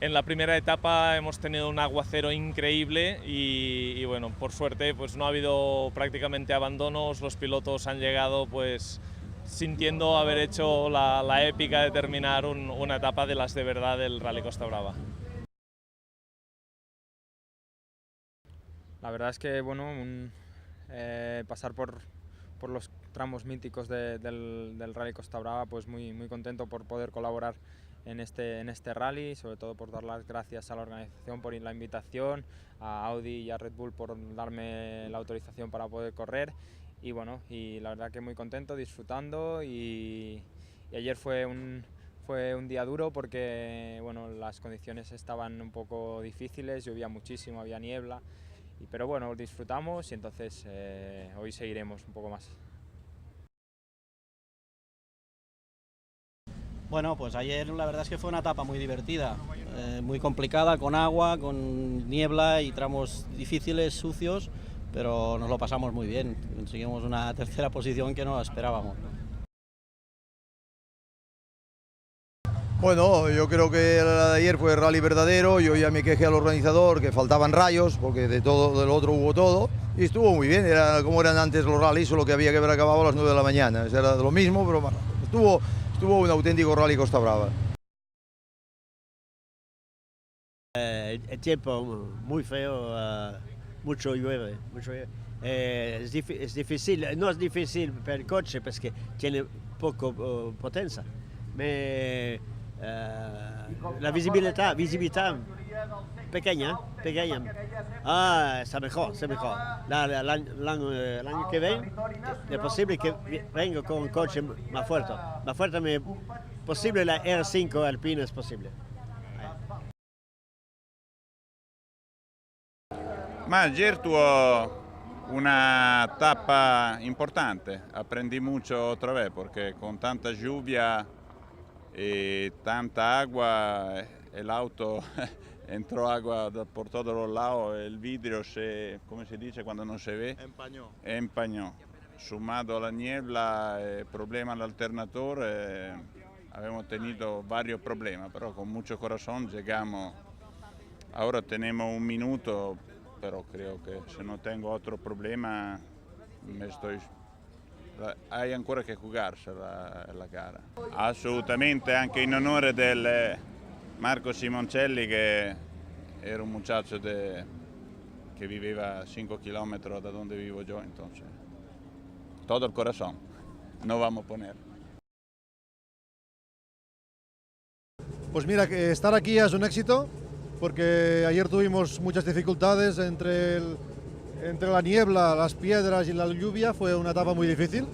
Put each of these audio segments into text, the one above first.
En la primera etapa hemos tenido un aguacero increíble y bueno, por suerte pues no ha habido prácticamente abandonos, los pilotos han llegado pues sintiendo haber hecho la épica de terminar una etapa de las de verdad del Rally Costa Brava. La verdad es que bueno, pasar por los tramos míticos del Rally Costa Brava, pues muy contento por poder colaborar en este rally, sobre todo por dar las gracias a la organización por la invitación, a Audi y a Red Bull por darme la autorización para poder correr y bueno, y la verdad que muy contento, disfrutando y ayer fue un día duro porque bueno, las condiciones estaban un poco difíciles, llovía muchísimo, había niebla, pero bueno, disfrutamos y entonces hoy seguiremos un poco más. Bueno, pues ayer la verdad es que fue una etapa muy divertida, muy complicada, con agua, con niebla y tramos difíciles, sucios, pero nos lo pasamos muy bien, conseguimos una tercera posición que no esperábamos. Bueno, yo creo que la de ayer fue rally verdadero, yo ya me quejé al organizador que faltaban rayos, porque de todo, del otro hubo todo, y estuvo muy bien, era como eran antes los rallies, solo que había que haber acabado a las 9 de la mañana, era lo mismo, pero bueno, estuvo un auténtico rally Costa Brava. El tiempo muy feo, mucho llueve. Es difícil, no es difícil para el coche porque tiene poco potencia. La visibilidad pequeña. Está mejor. El año que viene es posible que venga con un coche más fuerte. Posible la R5 Alpina es posible. Ma ayer tuvo una etapa importante, aprendí mucho otra vez porque con tanta lluvia y tanta agua, el auto entró agua por todos los lados, el vidrio ¿cómo se dice cuando no se ve? Empañó. Sumado a la niebla, problema al alternador, habíamos tenido varios problemas, pero con mucho corazón llegamos. Ahora tenemos un minuto, pero creo que si no tengo otro problema, hay ancora que jugarse la gara. Assolutamente, anche in onore del Marco Simoncelli, che era un muchacho que viveva 5 kilómetros da donde vivo yo, entonces todo el corazón, no vamos a poner. Pues mira, que estar aquí es un éxito, porque ayer tuvimos muchas dificultades entre la niebla, las piedras y la lluvia, fue una etapa muy difícil.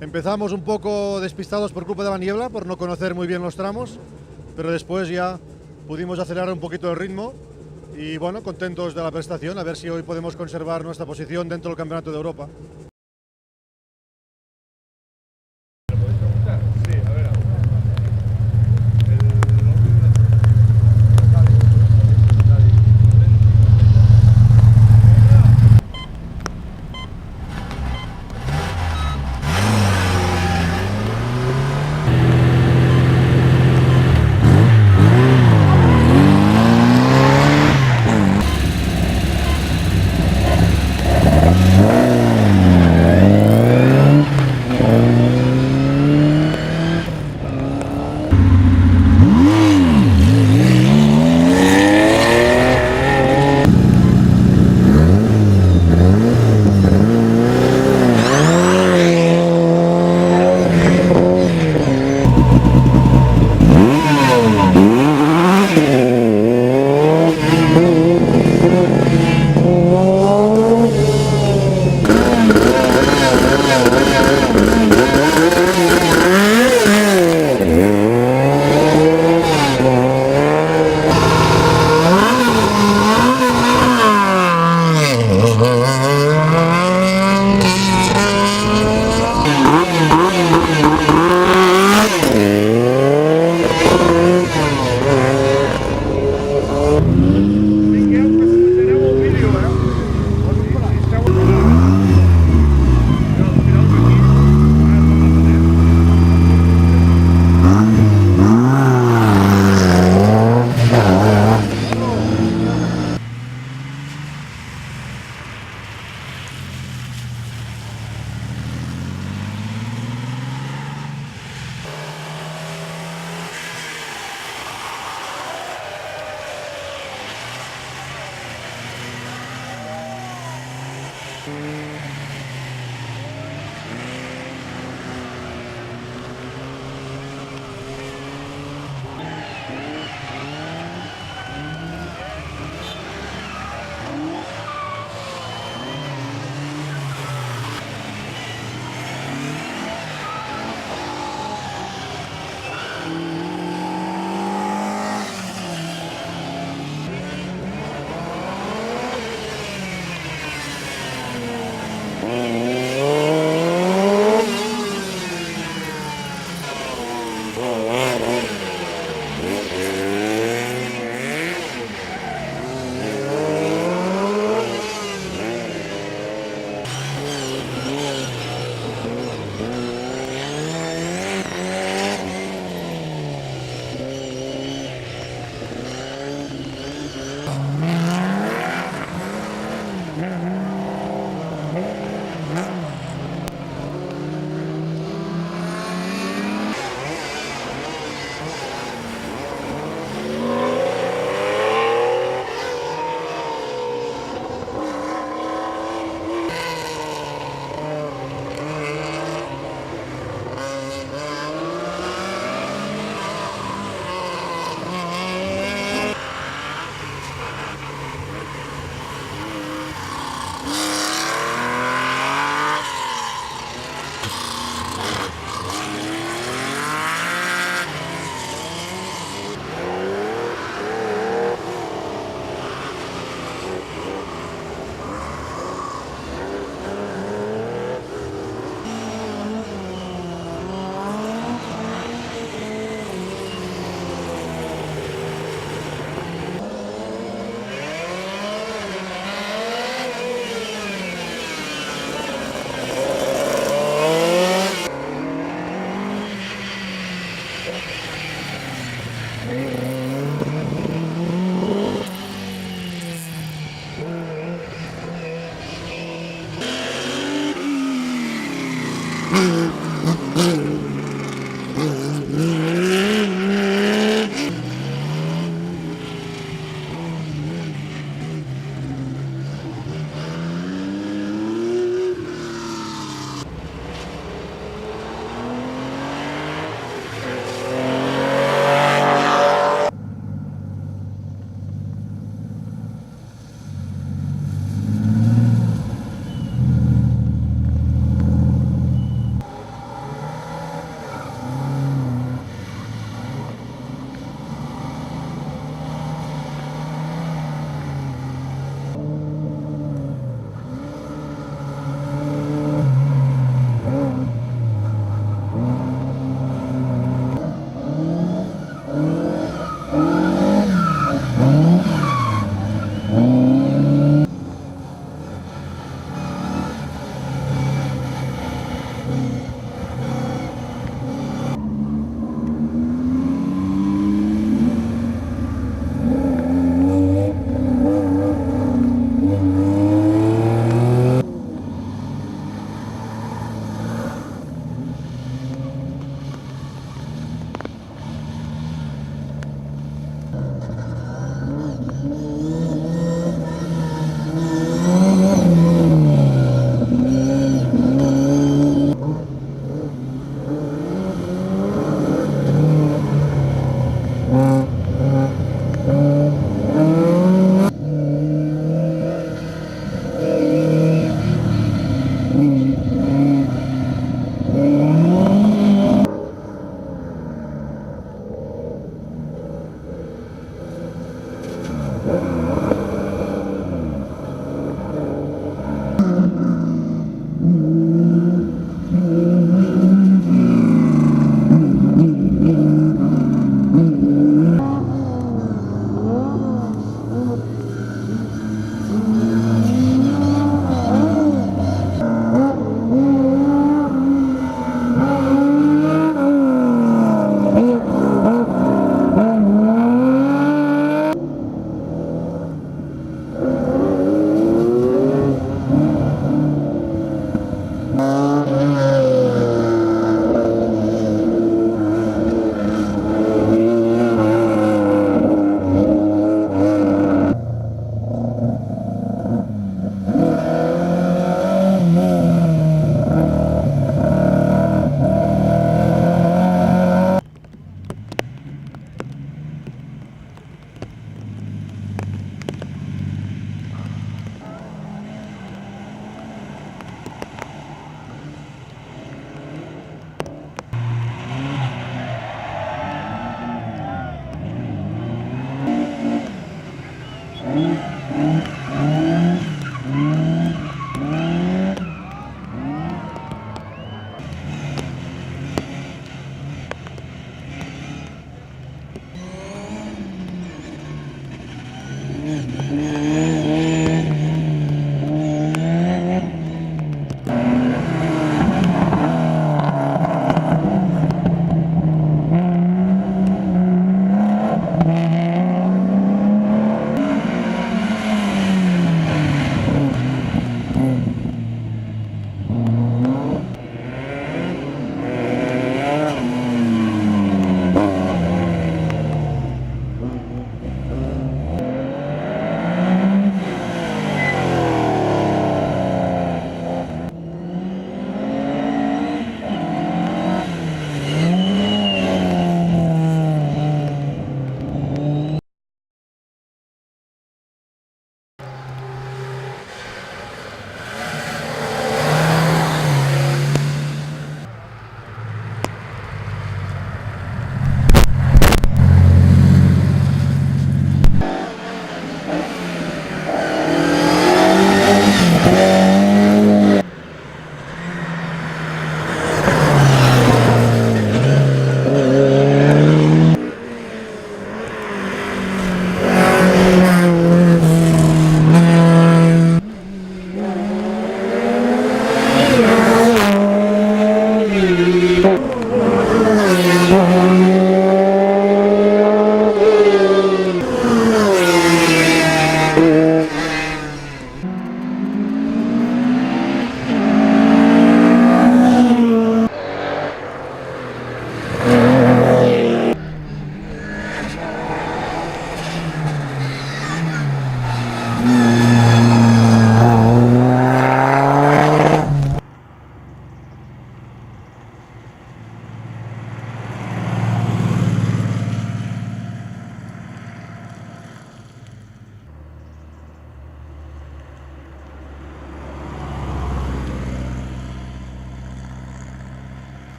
Empezamos un poco despistados por culpa de la niebla, por no conocer muy bien los tramos, pero después ya pudimos acelerar un poquito el ritmo y bueno, contentos de la prestación, a ver si hoy podemos conservar nuestra posición dentro del Campeonato de Europa.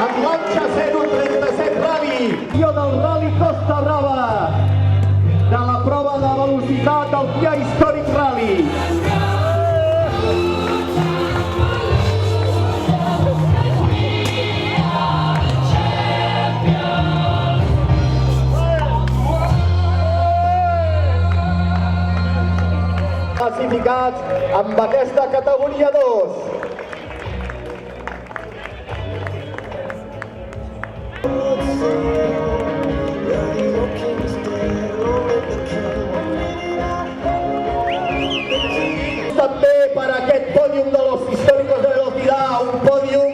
Amb l'Anxa 037 Rally, del Rally Costa Brava, de la prova de velocitat del Dia Històric Rally. Classificats amb aquesta categoria 2. També per aquest pòdium de los históricos de velocidad, un pòdium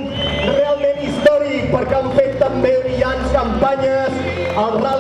realment històric perquè han fet també brillants campanyes al Rally